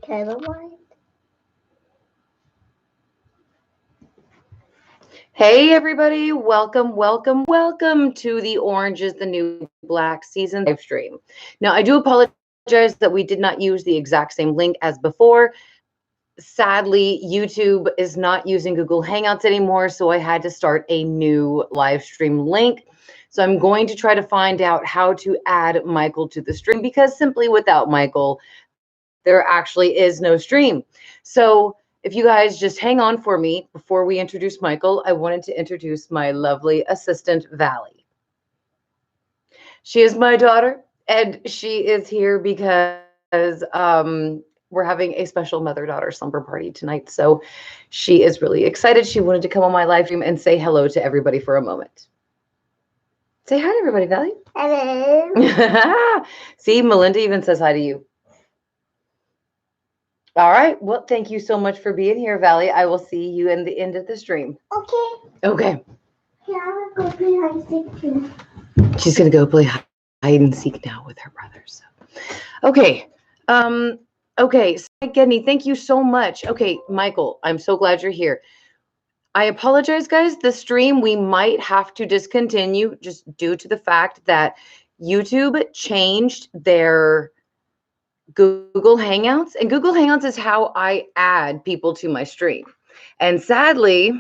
Televised. Hey everybody, welcome to the Orange is the New Black season live stream. Now I do apologize that we did not use the exact same link as before. Sadly, YouTube is not using Google Hangouts anymore, so I had to start a new live stream link. So I'm going to try to find out how to add Michael to the stream, because simply without Michael, there actually is no stream. So if you guys just hang on for me before we introduce Michael, I wanted to introduce my lovely assistant, Valley. She is my daughter, and she is here because we're having a special mother-daughter slumber party tonight. So she is really excited. She wanted to come on my live stream and say hello to everybody for a moment. Say hi to everybody, Valley. Hello. See, Melinda even says hi to you. All right. Well, thank you so much for being here, Valley. I will see you in the end of the stream. Okay. Okay. Yeah, I'm gonna go play hide and seek too. She's gonna go play hide and seek now with her brothers. Okay. Okay. Gedney, thank you so much. Okay, Michael, I'm so glad you're here. I apologize, guys. The stream we might have to discontinue just due to the fact that YouTube changed their Google Hangouts, and Google Hangouts is how I add people to my stream. And sadly,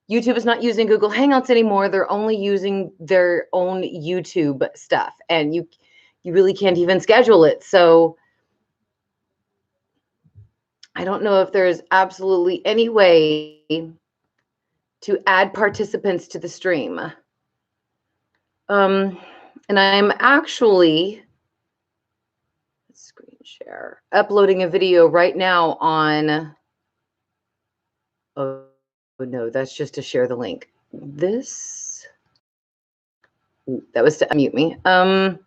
YouTube is not using Google Hangouts anymore. They're only using their own YouTube stuff, and you really can't even schedule it. So I don't know if there is absolutely any way to add participants to the stream. And I'm actually screen share, uploading a video right now on, oh no, that's just to share the link. This, that was to unmute me. I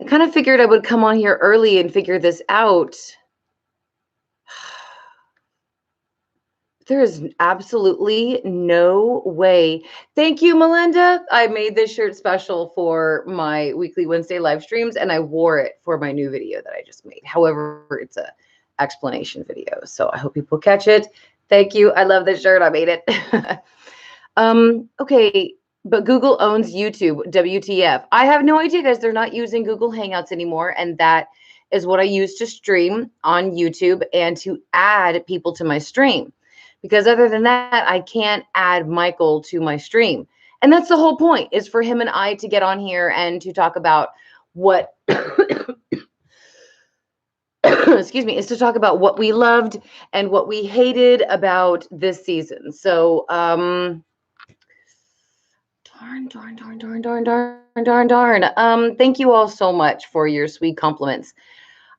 kind of figured I would come on here early and figure this out. There is absolutely no way. Thank you, Melinda. I made this shirt special for my weekly Wednesday live streams, and I wore it for my new video that I just made. However, it's a explanation video, so I hope people catch it. Thank you. I love this shirt. I made it. Okay, but Google owns YouTube. WTF? I have no idea, guys. They're not using Google Hangouts anymore, and that is what I use to stream on YouTube and to add people to my stream. Because other than that, I can't add Michael to my stream. And that's the whole point, is for him and I to get on here and to talk about what, excuse me, is to talk about what we loved and what we hated about this season. So, darn. Thank you all so much for your sweet compliments.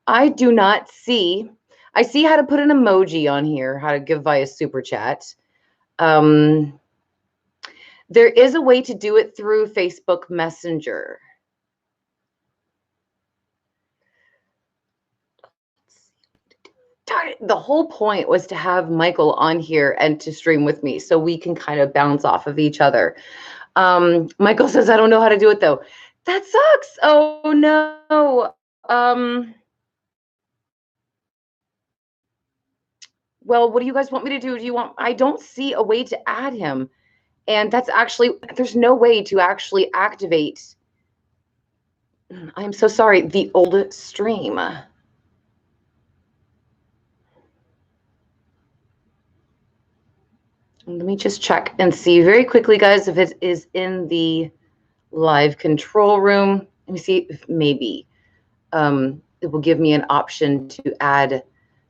I do not see, I see how to put an emoji on here, how to give via super chat. There is a way to do it through Facebook Messenger. Darn it. The whole point was to have Michael on here and to stream with me so we can kind of bounce off of each other. Michael says, I don't know how to do it though. That sucks. Oh no. Well, what do you guys want me to do? I don't see a way to add him. And that's actually, there's no way to actually activate. I'm so sorry, the old stream. Let me just check and see very quickly, guys, if it is in the live control room. Let me see if maybe it will give me an option to add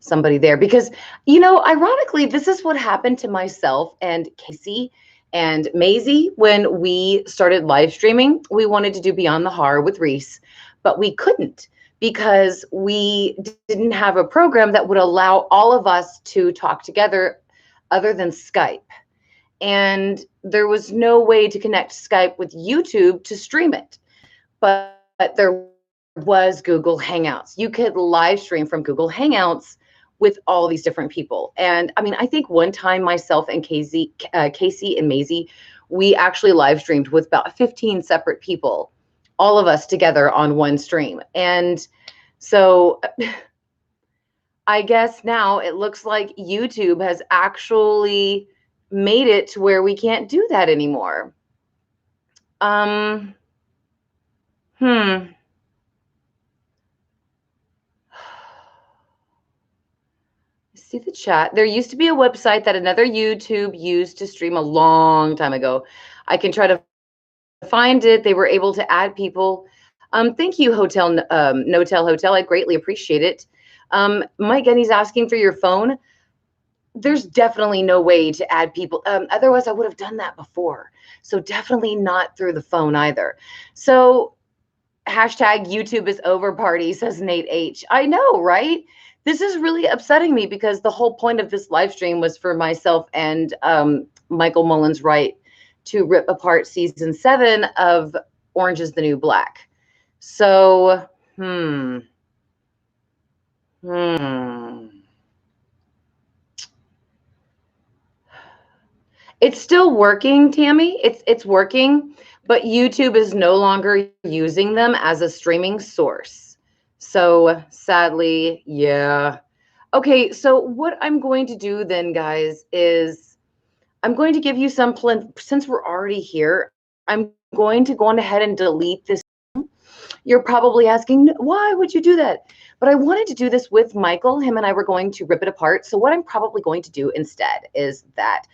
somebody there. Because, you know, ironically, this is what happened to myself and Casey and Maisie when we started live streaming. We wanted to do Beyond the Horror with Reese, but we couldn't because we didn't have a program that would allow all of us to talk together other than Skype. And there was no way to connect Skype with YouTube to stream it. But there was Google Hangouts. You could live stream from Google Hangouts with all these different people. And I mean, I think one time myself and Casey and Maisie, we actually live streamed with about 15 separate people, all of us together on one stream. And so I guess now it looks like YouTube has actually made it to where we can't do that anymore. Hmm. See the chat. There used to be a website that another YouTube used to stream a long time ago. I can try to find it. They were able to add people. Thank you, Notel Hotel. I greatly appreciate it. Mike Genny's asking for your phone. There's definitely no way to add people. Otherwise, I would have done that before. So definitely not through the phone either. So hashtag YouTube is over party, says Nate H. I know, right? This is really upsetting me because the whole point of this live stream was for myself and Michael Mullins Wright to rip apart season 7 of Orange is the New Black. So, It's still working, Tammy. It's working, but YouTube is no longer using them as a streaming source. So sadly, yeah. Okay, so what I'm going to do then, guys, is I'm going to give you some since we're already here, I'm going to go on ahead and delete this. You're probably asking, why would you do that? But I wanted to do this with Michael. Him and I were going to rip it apart. So what I'm probably going to do instead is that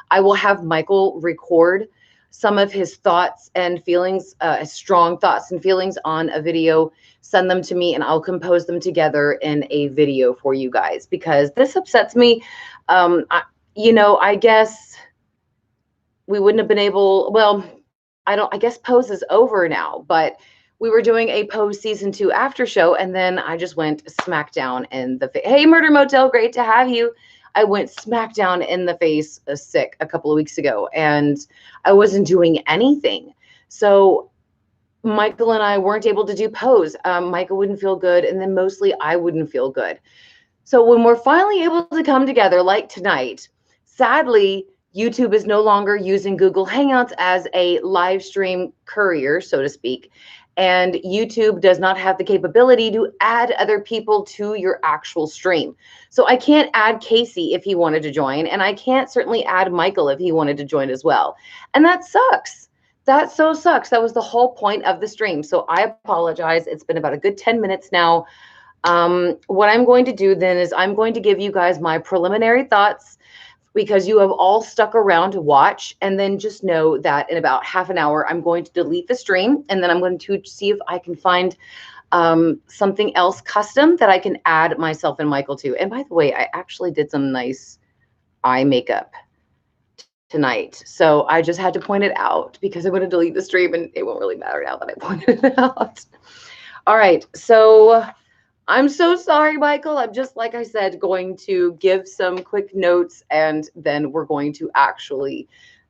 I will have Michael record some of his thoughts and feelings, strong thoughts and feelings on a video, send them to me, and I'll compose them together in a video for you guys because this upsets me. I guess we wouldn't have been able, well, I guess Pose is over now, but we were doing a Pose season 2 after show, and then I just went smack down in the face. Hey, Murder Motel, great to have you. I went smack down in the face sick a couple of weeks ago, and I wasn't doing anything. So Michael and I weren't able to do Pose. Michael wouldn't feel good, and then mostly I wouldn't feel good. So when we're finally able to come together like tonight, sadly, YouTube is no longer using Google Hangouts as a live stream courier, so to speak. And YouTube does not have the capability to add other people to your actual stream. So I can't add Casey if he wanted to join, and I can't certainly add Michael if he wanted to join as well. And that sucks. That so sucks. That was the whole point of the stream. So I apologize. It's been about a good 10 minutes now. What I'm going to do then is I'm going to give you guys my preliminary thoughts because you have all stuck around to watch, and then just know that in about half an hour, I'm going to delete the stream, and then I'm going to see if I can find something else custom that I can add myself and Michael to. And by the way, I actually did some nice eye makeup tonight. So I just had to point it out because I'm going to delete the stream and it won't really matter now that I pointed it out. All right. So I'm so sorry, Michael. I'm just, like I said, going to give some quick notes, and then we're going to actually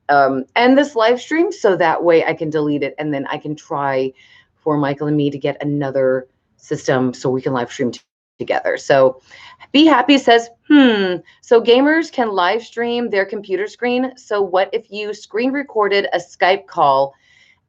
end this live stream so that way I can delete it, and then I can try for Michael and me to get another system so we can live stream together. So Be Happy says, so gamers can live stream their computer screen. So what if you screen recorded a Skype call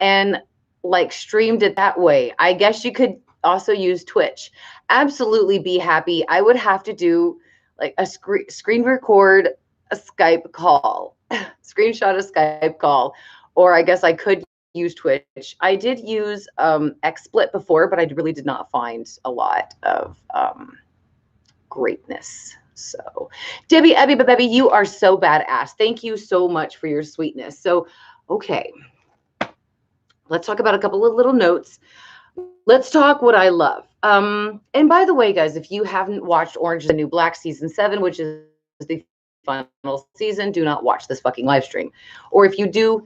and like streamed it that way? I guess you could also use Twitch. Absolutely, Be Happy. I would have to do like a screen record a Skype call, screenshot a Skype call, or I guess I could use Twitch. I did use XSplit before, but I really did not find a lot of greatness. So Debbie, Ebby, you are so badass. Thank you so much for your sweetness. So, okay, let's talk about a couple of little notes. Let's talk what I love. And by the way, guys, if you haven't watched Orange is the New Black season 7, which is the final season, do not watch this fucking live stream. Or if you do,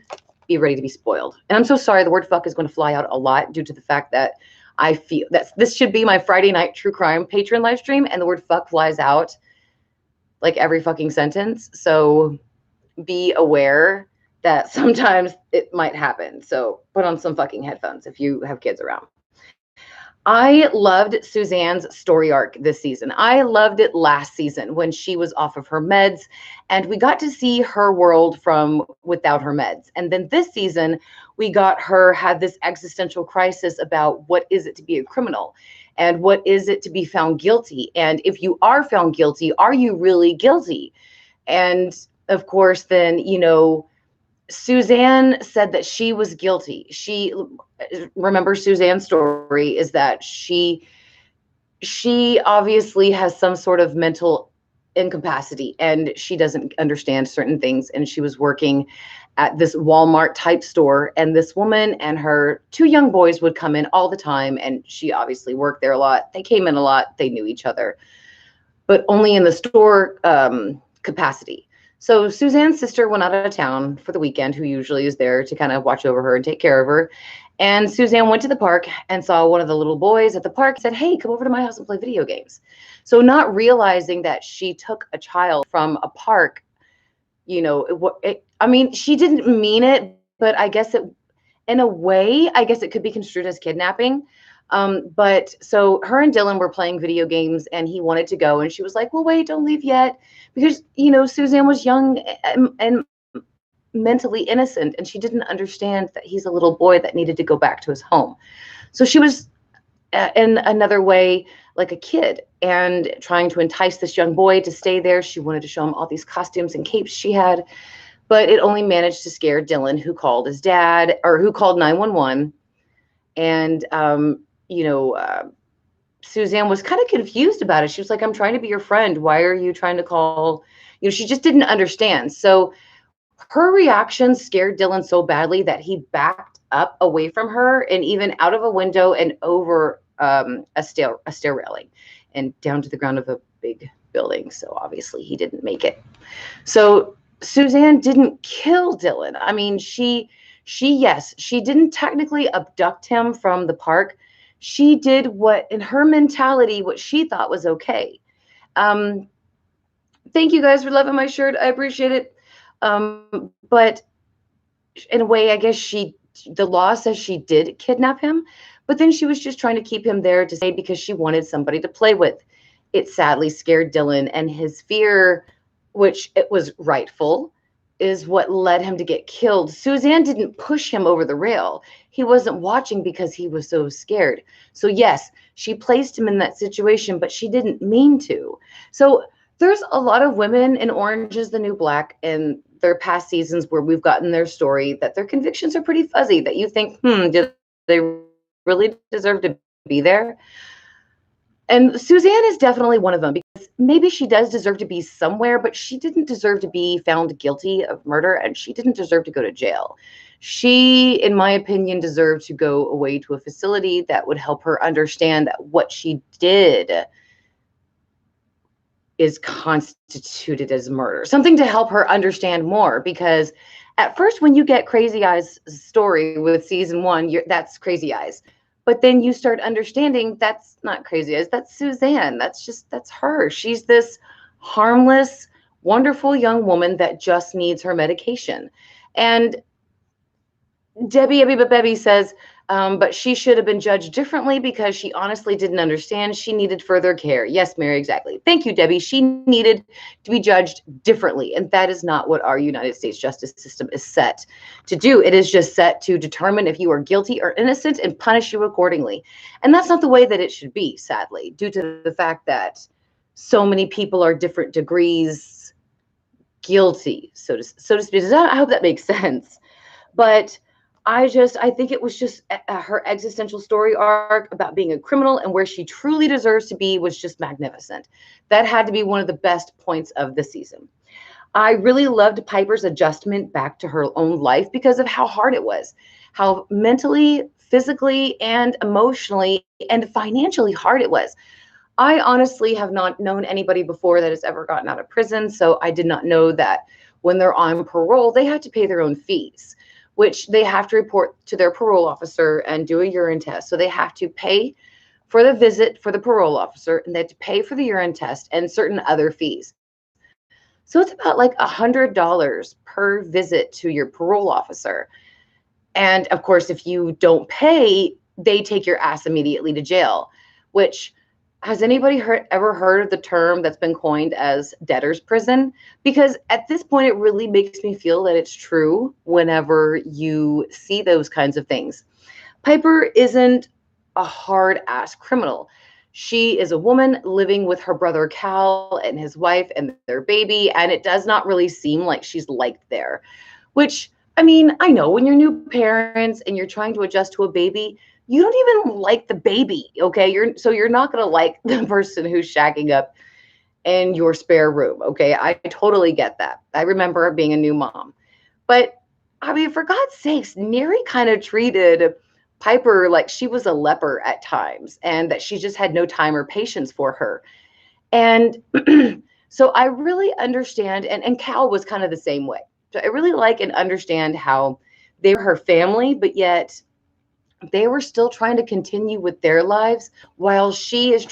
be ready to be spoiled. And I'm so sorry, the word fuck is going to fly out a lot due to the fact that I feel that this should be my Friday night true crime patron live stream, and the word fuck flies out like every fucking sentence. So be aware that sometimes it might happen. So put on some fucking headphones if you have kids around. I loved Suzanne's story arc this season. I loved it last season when she was off of her meds and we got to see her world from without her meds. And then this season, we got her have this existential crisis about what is it to be a criminal and what is it to be found guilty. And if you are found guilty, are you really guilty? And of course, then, Suzanne said that she was guilty. Remember Suzanne's story is that she obviously has some sort of mental incapacity and she doesn't understand certain things. And she was working at this Walmart type store and this woman and her two young boys would come in all the time. And she obviously worked there a lot. They came in a lot. They knew each other, but only in the store capacity. So Suzanne's sister went out of town for the weekend, who usually is there to kind of watch over her and take care of her. And Suzanne went to the park and saw one of the little boys at the park and said, hey, come over to my house and play video games. So not realizing that she took a child from a park, I mean, she didn't mean it, but I guess in a way, I guess it could be construed as kidnapping. But so her and Dylan were playing video games and he wanted to go. And she was like, well, wait, don't leave yet. Because, Suzanne was young and mentally innocent and she didn't understand that he's a little boy that needed to go back to his home. So she was in another way like a kid and trying to entice this young boy to stay there. She wanted to show him all these costumes and capes she had, but it only managed to scare Dylan, who called his dad or who called 911. And, Suzanne was kind of confused about it. She was like, I'm trying to be your friend. Why are you trying to call? She just didn't understand. So her reaction scared Dylan so badly that he backed up away from her and even out of a window and over a stair railing and down to the ground of a big building. So obviously he didn't make it. So Suzanne didn't kill Dylan. I mean, she didn't technically abduct him from the park. She did what, in her mentality, what she thought was okay. Thank you guys for loving my shirt. I appreciate it. But in a way, I guess the law says she did kidnap him, but then she was just trying to keep him there to stay because she wanted somebody to play with. It sadly scared Dylan, and his fear, which it was rightful, is what led him to get killed. Suzanne didn't push him over the rail. He wasn't watching because he was so scared. So yes, she placed him in that situation, but she didn't mean to. So there's a lot of women in Orange is the New Black in their past seasons where we've gotten their story that their convictions are pretty fuzzy, that you think, did they really deserve to be there? And Suzanne is definitely one of them because maybe she does deserve to be somewhere, but she didn't deserve to be found guilty of murder and she didn't deserve to go to jail. She, in my opinion, deserved to go away to a facility that would help her understand that what she did is constituted as murder. Something to help her understand more, because at first when you get Crazy Eyes' story with season 1, that's Crazy Eyes. But then you start understanding that's not Crazy Eyes, that's Suzanne. That's her. She's this harmless, wonderful young woman that just needs her medication. And Debbie says, but she should have been judged differently because she honestly didn't understand. She needed further care. Yes, Mary, exactly. Thank you, Debbie. She needed to be judged differently. And that is not what our United States justice system is set to do. It is just set to determine if you are guilty or innocent and punish you accordingly. And that's not the way that it should be, sadly, due to the fact that so many people are different degrees guilty, so to speak. I hope that makes sense. But I think it was just her existential story arc about being a criminal and where she truly deserves to be was just magnificent. That had to be one of the best points of the season. I really loved Piper's adjustment back to her own life because of how hard it was, how mentally, physically, and emotionally and financially hard it was. I honestly have not known anybody before that has ever gotten out of prison, so I did not know that when they're on parole, they had to pay their own fees, which they have to report to their parole officer and do a urine test. So they have to pay for the visit for the parole officer, and they have to pay for the urine test and certain other fees. So it's about like $100 per visit to your parole officer. And of course, if you don't pay, they take your ass immediately to jail. Which, has anybody ever heard of the term that's been coined as debtor's prison? Because at this point, it really makes me feel that it's true whenever you see those kinds of things. Piper isn't a hard ass criminal. She is a woman living with her brother Cal and his wife and their baby, and it does not really seem like she's liked there. Which, I mean, I know when you're new parents and you're trying to adjust to a baby, you don't even like the baby, okay? You're not gonna like the person who's shacking up in your spare room, okay? I totally get that. I remember being a new mom. But I mean, for God's sakes, Neri kind of treated Piper like she was a leper at times and that she just had no time or patience for her. And so I really understand, and Cal was kind of the same way. So I really like and understand how they were her family, but yet they were still trying to continue with their lives while she is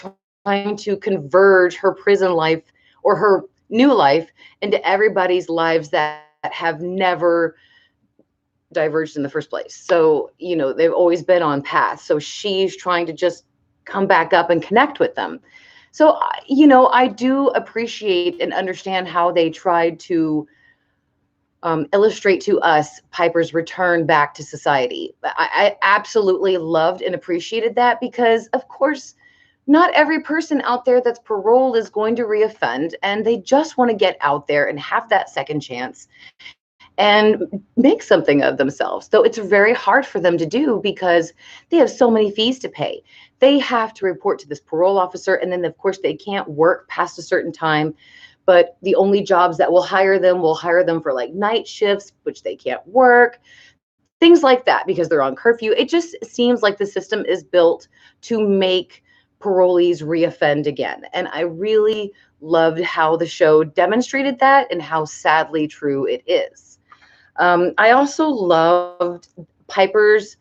trying to converge her prison life or her new life into everybody's lives that have never diverged in the first place. So, they've always been on path. So she's trying to just come back up and connect with them. So, I do appreciate and understand how they tried to illustrate to us Piper's return back to society. I absolutely loved and appreciated that because, of course, not every person out there that's paroled is going to reoffend, and they just want to get out there and have that second chance and make something of themselves. Though it's very hard for them to do because they have so many fees to pay. They have to report to this parole officer, and then, of course, they can't work past a certain time. But the only jobs that will hire them for like night shifts, which they can't work, things like that because they're on curfew. It just seems like the system is built to make parolees reoffend again. And I really loved how the show demonstrated that and how sadly true it is. I also loved Piper's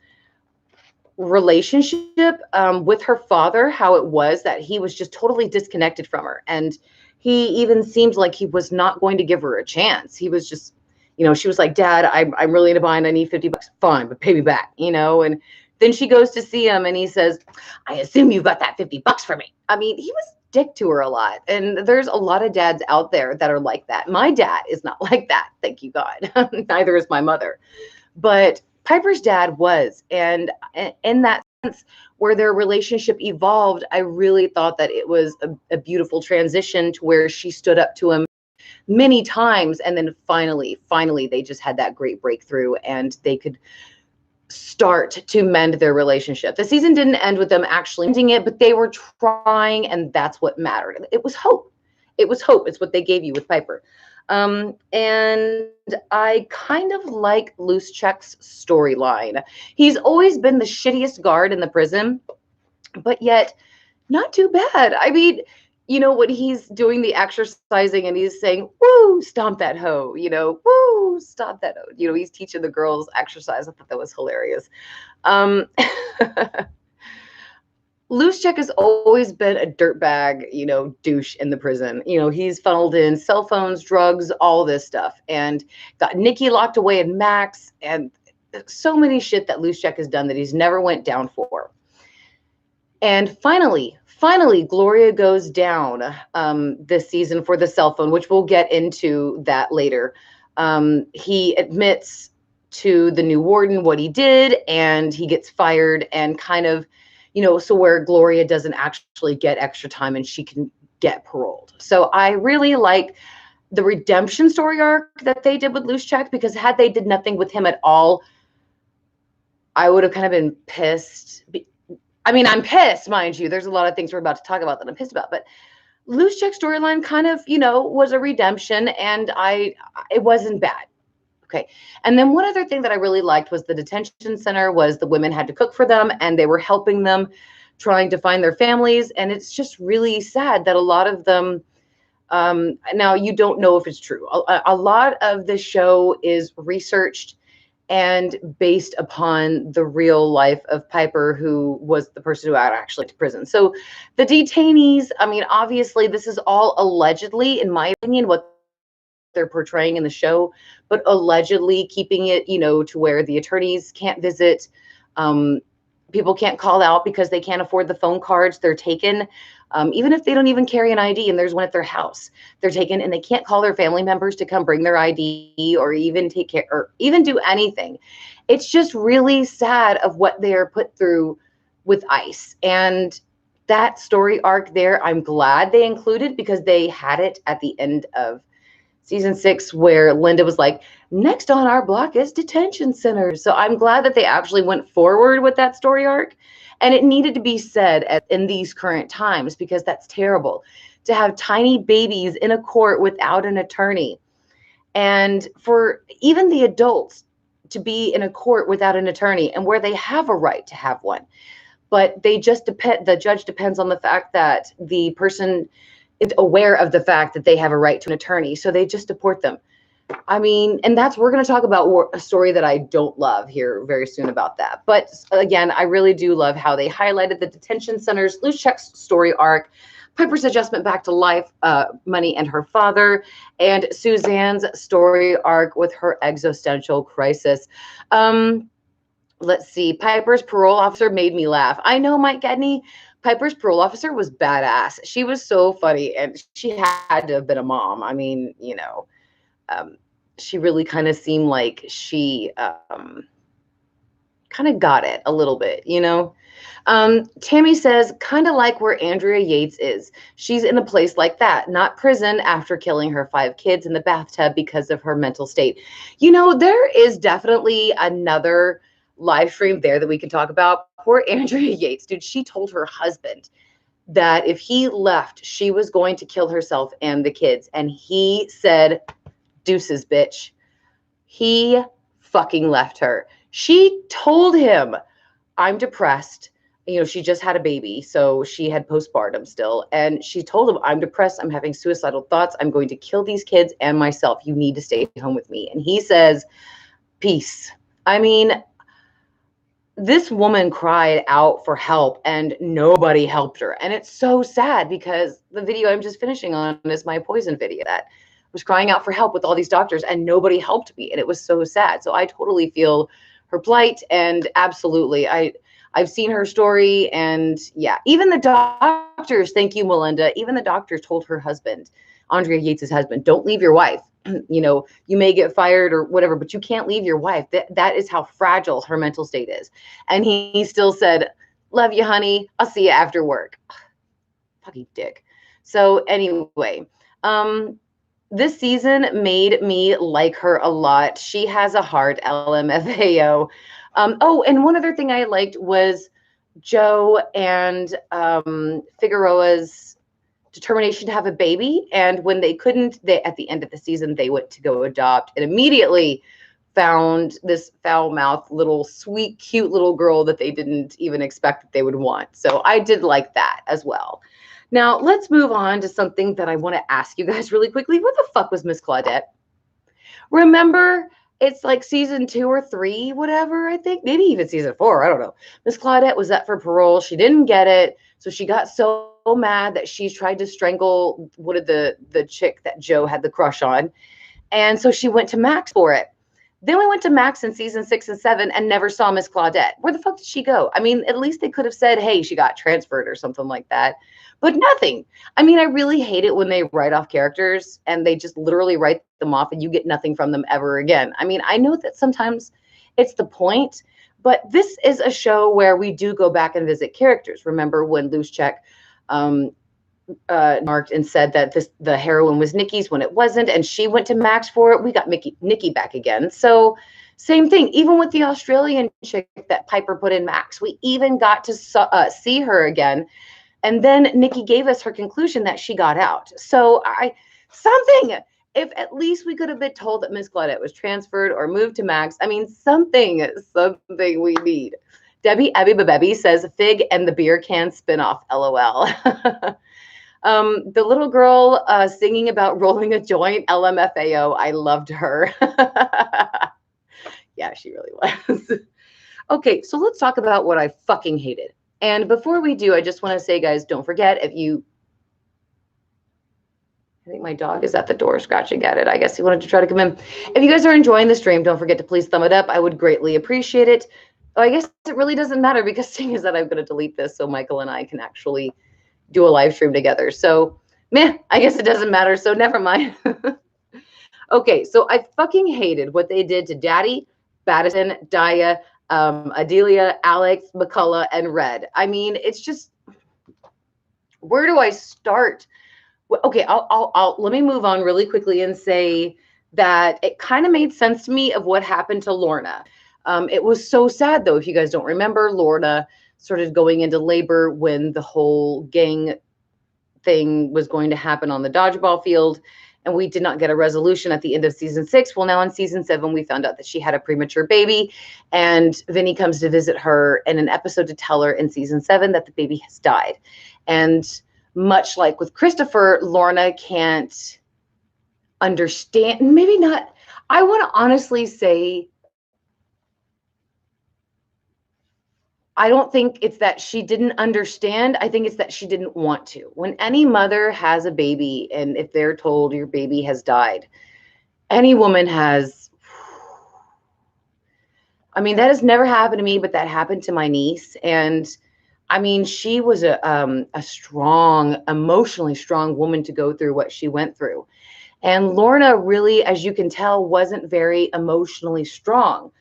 relationship with her father, how it was that he was just totally disconnected from her. And he even seemed like he was not going to give her a chance. He was just, she was like, Dad, I'm really in a bind. I need $50. Fine, but pay me back, and then she goes to see him and he says, I assume you got that $50 for me. I mean, he was dick to her a lot. And there's a lot of dads out there that are like that. My dad is not like that. Thank you, God. Neither is my mother. But Piper's dad was. And in that sense, where their relationship evolved, I really thought that it was a beautiful transition to where she stood up to him many times. And then finally, they just had that great breakthrough and they could start to mend their relationship. The season didn't end with them actually ending it, but they were trying, and that's what mattered. It was hope. It's what they gave you with Piper. And I kind of like Luschek's storyline. He's always been the shittiest guard in the prison, but yet not too bad. I mean, when he's doing the exercising and he's saying, woo, stomp that hoe, woo, stomp that hoe. He's teaching the girls exercise. I thought that was hilarious. Luschek has always been a dirtbag, douche in the prison. He's funneled in cell phones, drugs, all this stuff, and got Nikki locked away in Max, and so many shit that Luschek has done that he's never went down for. And finally, Gloria goes down this season for the cell phone, which we'll get into that later. He admits to the new warden what he did, and he gets fired, and kind of, so where Gloria doesn't actually get extra time and she can get paroled. So I really like the redemption story arc that they did with Luschek, because had they did nothing with him at all, I would have kind of been pissed. I mean, I'm pissed, mind you. There's a lot of things we're about to talk about that I'm pissed about, but Luschek's storyline kind of, was a redemption, and it wasn't bad. Okay. And then one other thing that I really liked was the detention center was the women had to cook for them, and they were helping them trying to find their families. And it's just really sad that a lot of them, now you don't know if it's true. A lot of the show is researched and based upon the real life of Piper, who was the person who got actually to prison. So the detainees, I mean, obviously this is all allegedly, in my opinion, what they're portraying in the show, but allegedly keeping it, to where the attorneys can't visit. people can't call out because they can't afford the phone cards. They're taken, even if they don't even carry an ID and there's one at their house. They're taken and they can't call their family members to come bring their ID or even take care or even do anything. It's just really sad of what they are put through with ICE. And that story arc there, I'm glad they included because they had it at the end of season 6 where Linda was like, next on our block is detention centers. So I'm glad that they actually went forward with that story arc. And it needed to be said in these current times because that's terrible to have tiny babies in a court without an attorney. And for even the adults to be in a court without an attorney and where they have a right to have one. But they just the judge depends on the fact that the person is aware of the fact that they have a right to an attorney. So they just deport them. I mean, and we're going to talk about a story that I don't love here very soon about that. But again, I really do love how they highlighted the detention center's loose checks story arc, Piper's adjustment back to life, money and her father, and Suzanne's story arc with her existential crisis. Let's see. Piper's parole officer made me laugh. I know, Mike Gedney. Piper's parole officer was badass. She was so funny, and she had to have been a mom. I mean, she really kind of seemed like she kind of got it a little bit, Tammy says, kind of like where Andrea Yates is. She's in a place like that, not prison after killing her 5 kids in the bathtub because of her mental state. There is definitely another live stream there that we can talk about. Poor Andrea Yates, dude, she told her husband that if he left, she was going to kill herself and the kids. And he said, deuces, bitch. He fucking left her. She told him, I'm depressed. She just had a baby, so she had postpartum still. And she told him, I'm depressed. I'm having suicidal thoughts. I'm going to kill these kids and myself. You need to stay home with me. And he says, peace. I mean, this woman cried out for help and nobody helped her. And it's so sad because the video I'm just finishing on is my poison video that was crying out for help with all these doctors and nobody helped me. And it was so sad. So I totally feel her plight. And absolutely, I've seen her story. And yeah, even the doctors, thank you, Melinda. Even the doctors told her husband, Andrea Yates' husband, don't leave your wife. You may get fired or whatever, but you can't leave your wife. That is how fragile her mental state is. And he still said, love you, honey. I'll see you after work. Fucking dick. So anyway, this season made me like her a lot. She has a heart, LMFAO. And one other thing I liked was Joe and Figueroa's determination to have a baby. And when they couldn't, at the end of the season, they went to go adopt and immediately found this foul-mouthed little sweet, cute little girl that they didn't even expect that they would want. So I did like that as well. Now, let's move on to something that I want to ask you guys really quickly. Where the fuck was Miss Claudette? Remember, it's like season 2 or 3, whatever, I think. Maybe even season 4, I don't know. Miss Claudette was up for parole. She didn't get it. So she got so mad that she tried to strangle the chick that Joe had the crush on. And so she went to Max for it. Then we went to Max in season 6 and 7 and never saw Miss Claudette. Where the fuck did she go? I mean, at least they could have said, hey, she got transferred or something like that. But nothing. I mean, I really hate it when they write off characters and they just literally write them off and you get nothing from them ever again. I mean, I know that sometimes it's the point, but this is a show where we do go back and visit characters. Remember when Luschek marked and said that the heroine was Nikki's when it wasn't, and she went to Max for it. We got Nikki back again. So same thing, even with the Australian chick that Piper put in Max, we even got to see her again. And then Nikki gave us her conclusion that she got out. So if at least we could have been told that Miss Claudette was transferred or moved to Max. I mean, something we need. Debbie Ebby says Fig and the beer can spinoff, LOL. The little girl singing about rolling a joint, LMFAO. I loved her. Yeah, she really was. Okay, so let's talk about what I fucking hated. And before we do, I just want to say, guys, don't forget, I think my dog is at the door scratching at it. I guess he wanted to try to come in. If you guys are enjoying the stream, don't forget to please thumb it up. I would greatly appreciate it. Oh, I guess it really doesn't matter because seeing is that I'm going to delete this so Michael and I can actually do a live stream together. So, man, I guess it doesn't matter. So never mind. Okay, so I fucking hated what they did to Daddy, Madison, Daya, Adelia, Alex, McCullough, and Red. I mean, it's just, where do I start? Okay, I'll let me move on really quickly and say that it kind of made sense to me of what happened to Lorna. It was so sad though. If you guys don't remember, Lorna started going into labor when the whole gang thing was going to happen on the dodgeball field, and we did not get a resolution at the end of season 6. Well, now in season 7 we found out that she had a premature baby, and Vinny comes to visit her in an episode to tell her in season 7 that the baby has died. And much like with Christopher, Lorna can't understand, maybe not, I want to honestly say, I don't think it's that she didn't understand. I think it's that she didn't want to. When any mother has a baby, and if they're told your baby has died, any woman has, I mean, that has never happened to me, but that happened to my niece. And I mean, she was a strong, emotionally strong woman to go through what she went through. And Lorna really, as you can tell, wasn't very emotionally strong.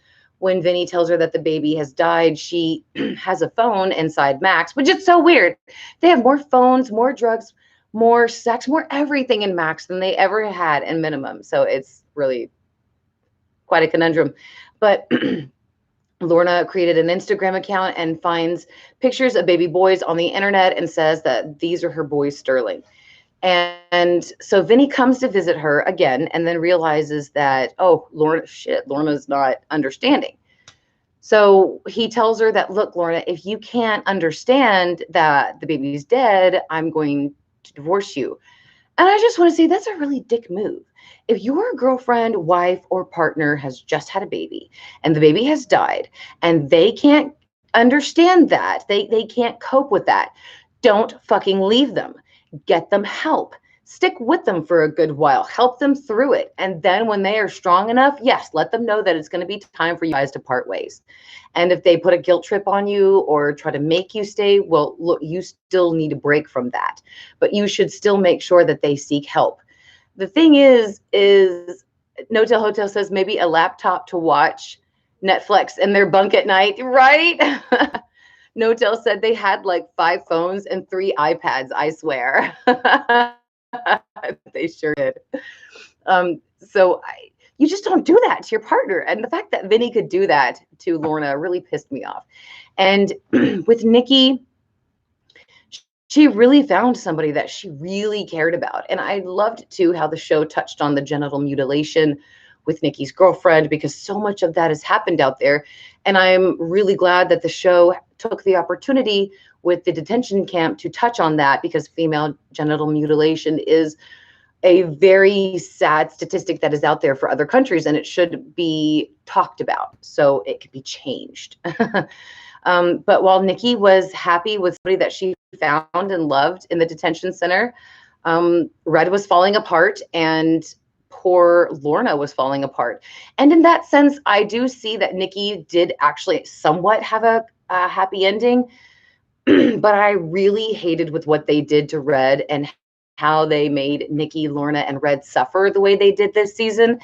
When Vinny tells her that the baby has died, she has a phone inside Max, which is so weird. They have more phones, more drugs, more sex, more everything in Max than they ever had in Minimum. So it's really quite a conundrum. But Lorna created an Instagram account and finds pictures of baby boys on the internet and says that these are her boys, Sterling. And so Vinny comes to visit her again and then realizes that, oh, Lorna's not understanding. So he tells her that, look, Lorna, if you can't understand that the baby's dead, I'm going to divorce you. And I just want to say that's a really dick move. If your girlfriend, wife, or partner has just had a baby and the baby has died and they can't understand that, they can't cope with that, don't fucking leave them. Get them help. Stick with them for a good while. Help them through it. And then when they are strong enough, yes, let them know that it's going to be time for you guys to part ways. And if they put a guilt trip on you or try to make you stay, well, look, you still need a break from that. But you should still make sure that they seek help. The thing is No Tail Hotel says maybe a laptop to watch Netflix in their bunk at night, right? No Tail said they had like 5 phones and 3 iPads, I swear. They sure did. You just don't do that to your partner. And the fact that Vinny could do that to Lorna really pissed me off. And with Nikki, she really found somebody that she really cared about. And I loved too how the show touched on the genital mutilation with Nikki's girlfriend, because so much of that has happened out there. And I'm really glad that the show took the opportunity with the detention camp to touch on that, because female genital mutilation is a very sad statistic that is out there for other countries, and it should be talked about so it could be changed. But while Nikki was happy with somebody that she found and loved in the detention center, Red was falling apart and poor Lorna was falling apart. And in that sense, I do see that Nikki did actually somewhat have a happy ending, but I really hated with what they did to Red and how they made Nikki, Lorna, and Red suffer the way they did this season.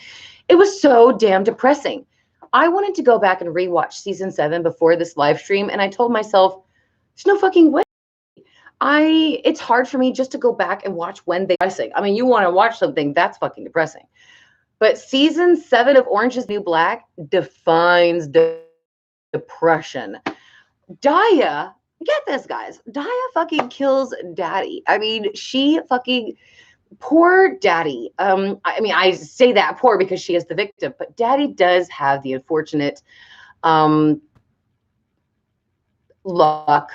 It was so damn depressing. I wanted to go back and rewatch season 7 before this live stream, and I told myself, there's no fucking way. It's hard for me just to go back and watch when they depressing. I mean, you want to watch something that's fucking depressing. But season 7 of Orange is the New Black defines depression. Daya, get this, guys. Daya fucking kills Daddy. I mean, she fucking, poor Daddy. I mean, I say that poor because she is the victim, but Daddy does have the unfortunate luck,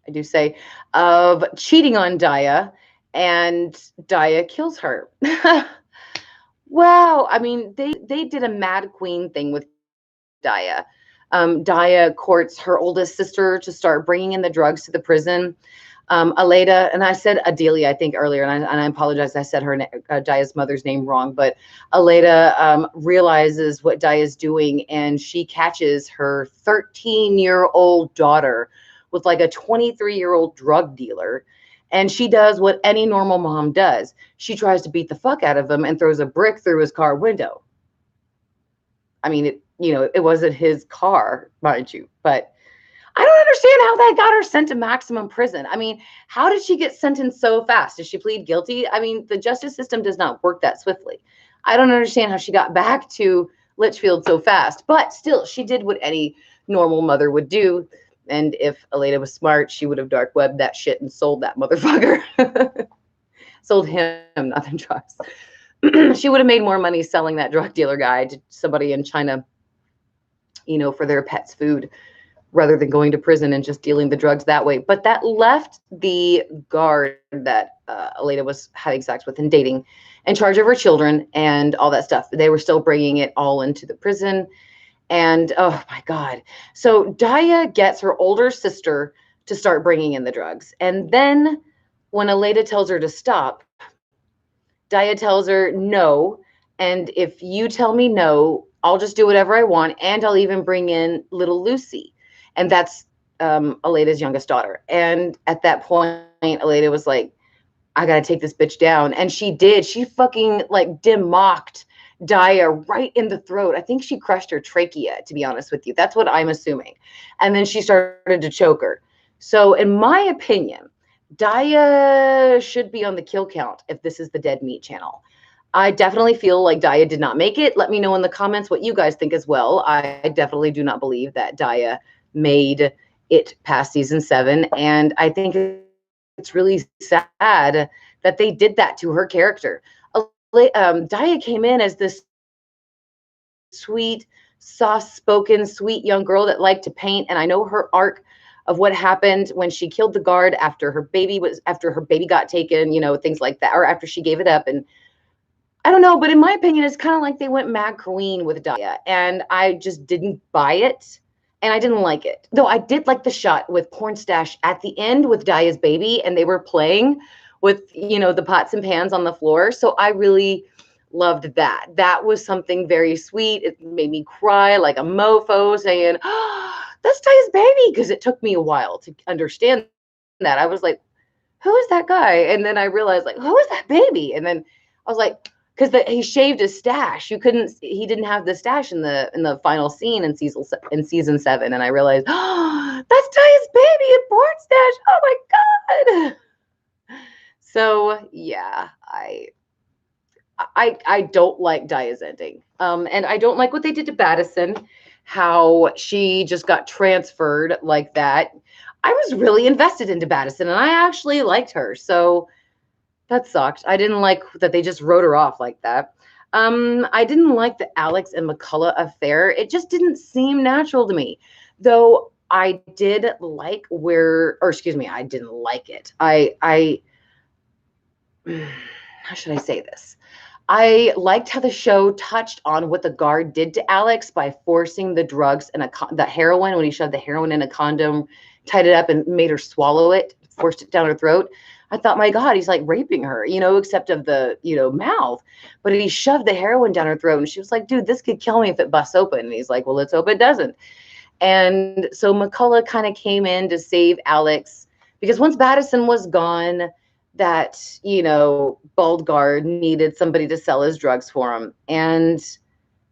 I do say, of cheating on Daya, and Daya kills her. Wow. I mean, they did a Mad Queen thing with Daya. Daya courts her oldest sister to start bringing in the drugs to the prison. Aleda, and I said Adelia, I think earlier, and I apologize, I said her Daya's mother's name wrong, but Aleda realizes what Daya's doing, and she catches her 13-year-old daughter with like a 23-year-old drug dealer, and she does what any normal mom does. She tries to beat the fuck out of him and throws a brick through his car window. I mean, it wasn't his car, mind you, but I don't understand how that got her sent to maximum prison. I mean, how did she get sentenced so fast? Did she plead guilty? I mean, the justice system does not work that swiftly. I don't understand how she got back to Litchfield so fast, but still, she did what any normal mother would do. And if Aleda was smart, she would have dark webbed that shit and sold that motherfucker. Sold him, not the drugs. She would have made more money selling that drug dealer guy to somebody in China, for their pets' food, rather than going to prison and just dealing the drugs that way. But that left the guard that Aleda was having sex with and dating in charge of her children and all that stuff. They were still bringing it all into the prison. And oh my God. So Daya gets her older sister to start bringing in the drugs. And then when Aleda tells her to stop, Daya tells her no. And if you tell me no, I'll just do whatever I want. And I'll even bring in little Lucy. And that's Aleda's youngest daughter. And at that point, Aleda was like, I got to take this bitch down. And she did. She fucking like mocked Daya right in the throat. I think she crushed her trachea, to be honest with you. That's what I'm assuming. And then she started to choke her. So in my opinion, Daya should be on the kill count if this is the Dead Meat channel. I definitely feel like Daya did not make it. Let me know in the comments what you guys think as well. I definitely do not believe that Daya made it past season 7. And I think it's really sad that they did that to her character. Daya came in as this sweet, soft-spoken, sweet young girl that liked to paint. And I know her arc of what happened when she killed the guard after her baby got taken, things like that, or after she gave it up. And I don't know, but in my opinion, it's kind of like they went mad queen with Daya, and I just didn't buy it. And I didn't like it. Though I did like the shot with Pornstash at the end with Daya's baby, and they were playing with, the pots and pans on the floor. So I really loved that. That was something very sweet. It made me cry like a mofo saying, oh, that's Daya's baby. Because it took me a while to understand that. I was like, who is that guy? And then I realized, like, who is that baby? And then I was like, because he shaved his stash. He didn't have the stash in the final scene in season 7. And I realized, oh, that's Daya's baby in Pornstash. Oh my God. So yeah, I don't like Daya's ending. And I don't like what they did to Baddison, how she just got transferred like that. I was really invested into Baddison, and I actually liked her. So that sucked. I didn't like that they just wrote her off like that. I didn't like the Alex and McCullough affair. It just didn't seem natural to me. Though I did like I didn't like it. How should I say this? I liked how the show touched on what the guard did to Alex by forcing the drugs and the heroin, when he shoved the heroin in a condom, tied it up and made her swallow it, forced it down her throat. I thought, my God, he's like raping her, except of the, mouth. But he shoved the heroin down her throat, and she was like, dude, this could kill me if it busts open. And he's like, well, let's hope it doesn't. And so McCullough kind of came in to save Alex, because once Baddison was gone, that, bald guard needed somebody to sell his drugs for him. And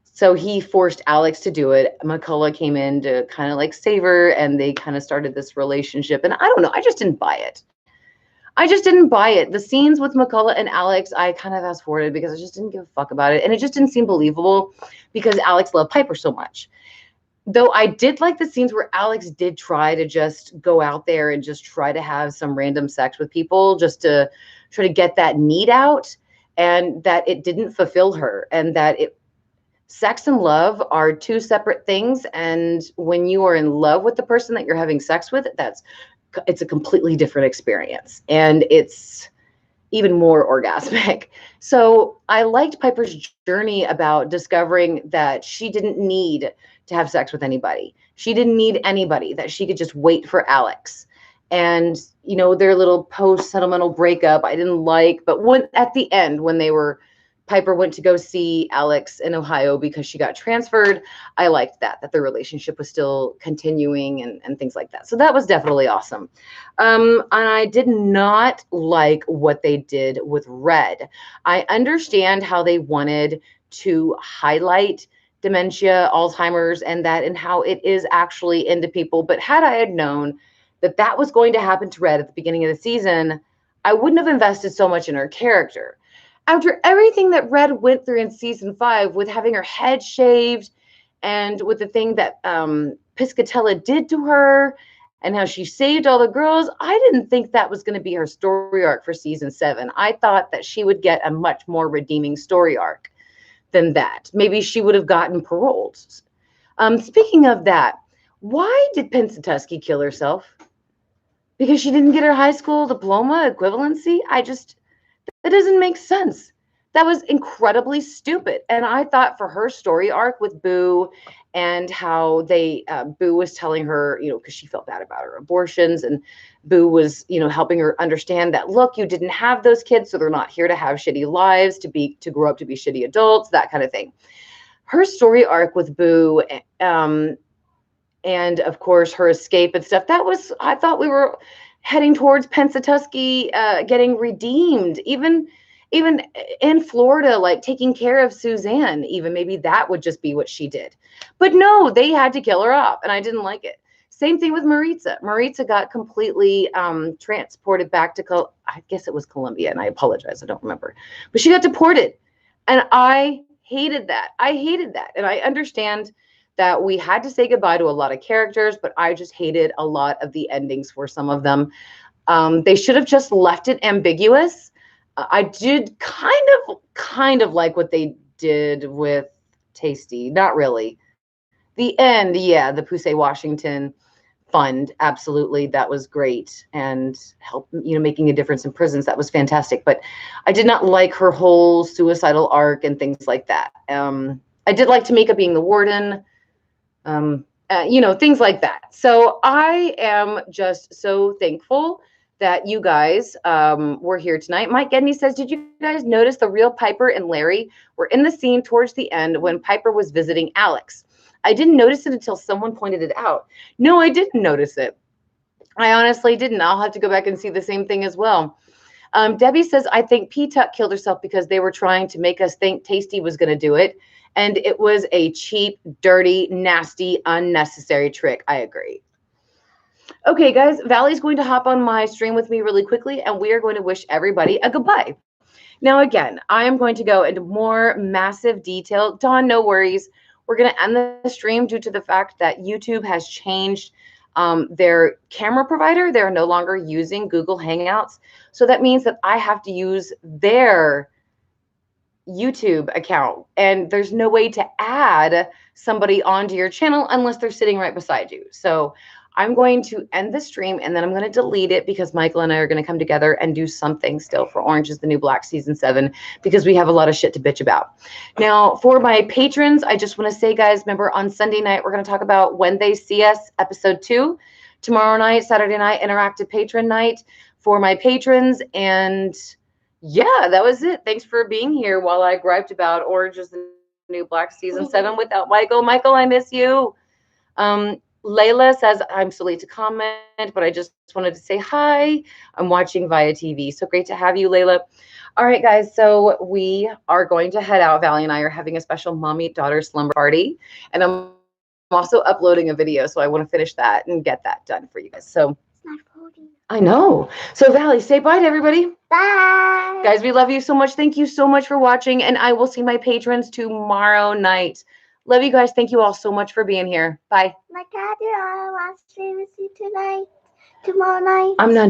so he forced Alex to do it. McCullough came in to kind of like save her, and they kind of started this relationship. And I don't know, I just didn't buy it. The scenes with McCullough and Alex, I kind of fast forwarded because I just didn't give a fuck about it. And it just didn't seem believable because Alex loved Piper so much. Though I did like the scenes where Alex did try to just go out there and just try to have some random sex with people just to try to get that need out, and that it didn't fulfill her, and that sex and love are two separate things. And when you are in love with the person that you're having sex with, it's a completely different experience, and it's even more orgasmic. So I liked Piper's journey about discovering that she didn't need to have sex with anybody. She didn't need anybody, that she could just wait for Alex. And, you know, their little post-settlemental breakup, I didn't like. But when at the end, when Piper went to go see Alex in Ohio because she got transferred, I liked that the relationship was still continuing and things like that. So that was definitely awesome. And I did not like what they did with Red. I understand how they wanted to highlight dementia, Alzheimer's, and how it is actually into people. But had I had known that was going to happen to Red at the beginning of the season, I wouldn't have invested so much in her character. After everything that Red went through in season 5 with having her head shaved and with the thing that Piscatella did to her and how she saved all the girls, I didn't think that was going to be her story arc for season 7. I thought that she would get a much more redeeming story arc than that. Maybe she would have gotten paroled. Speaking of that, why did Pensatuski kill herself? Because she didn't get her high school diploma equivalency? That doesn't make sense. That was incredibly stupid. And I thought for her story arc with Boo and how Boo was telling her, you know, because she felt bad about her abortions, and Boo was, you know, helping her understand that, look, you didn't have those kids, so they're not here to have shitty lives, to grow up to be shitty adults, that kind of thing. Her story arc with Boo, and of course her escape and stuff, I thought we were heading towards Pensatuski getting redeemed, even in Florida, like taking care of Suzanne. Even maybe that would just be what she did. But no, they had to kill her off, and I didn't like it. Same thing with Maritza. Maritza got completely transported back to, I guess it was Colombia, and I apologize, I don't remember. But she got deported, and I hated that. And I understand that we had to say goodbye to a lot of characters, but I just hated a lot of the endings for some of them. They should have just left it ambiguous. I did kind of like what they did with Tasty. Not really. The end, yeah, the Pusey Washington fund, absolutely, that was great, and help, you know, making a difference in prisons, that was fantastic. But I did not like her whole suicidal arc and things like that. I did like Tamika being the warden. You know, things like that. So I am just so thankful that you guys were here tonight. Mike Gedney says, did you guys notice the real Piper and Larry were in the scene towards the end when Piper was visiting Alex? I didn't notice it until someone pointed it out. No, I didn't notice it. I honestly didn't. I'll have to go back and see the same thing as well. Debbie says, I think P-Tuck killed herself because they were trying to make us think Tasty was going to do it. And it was a cheap, dirty, nasty, unnecessary trick. I agree. Okay, guys, Valley's going to hop on my stream with me really quickly, and we are going to wish everybody a goodbye. Now, again, I am going to go into more massive detail. Dawn, no worries. We're going to end the stream due to the fact that YouTube has changed their camera provider. They're no longer using Google Hangouts. So that means that I have to use their YouTube account, and there's no way to add somebody onto your channel unless they're sitting right beside you. So I'm going to end the stream, and then I'm going to delete it because Michael and I are going to come together and do something still for Orange is the New Black season 7, because we have a lot of shit to bitch about. Now, for my patrons, I just want to say, guys, remember on Sunday night, we're going to talk about When They See Us, episode 2. Tomorrow night, Saturday night, interactive patron night for my patrons. And yeah, that was it. Thanks for being here while I griped about Orange is the New Black season 7 without Michael. Michael, I miss you. Layla says, I'm so late to comment, but I just wanted to say hi. I'm watching via TV. So great to have you, Layla. All right, guys. So we are going to head out. Valley and I are having a special mommy-daughter slumber party. And I'm also uploading a video. So I want to finish that and get that done for you guys. So I know. So Valley, say bye to everybody. Bye. Guys, we love you so much. Thank you so much for watching. And I will see my patrons tomorrow night. Love you guys. Thank you all so much for being here. Bye. My cat, I want to stream with you tonight, tomorrow night. I'm not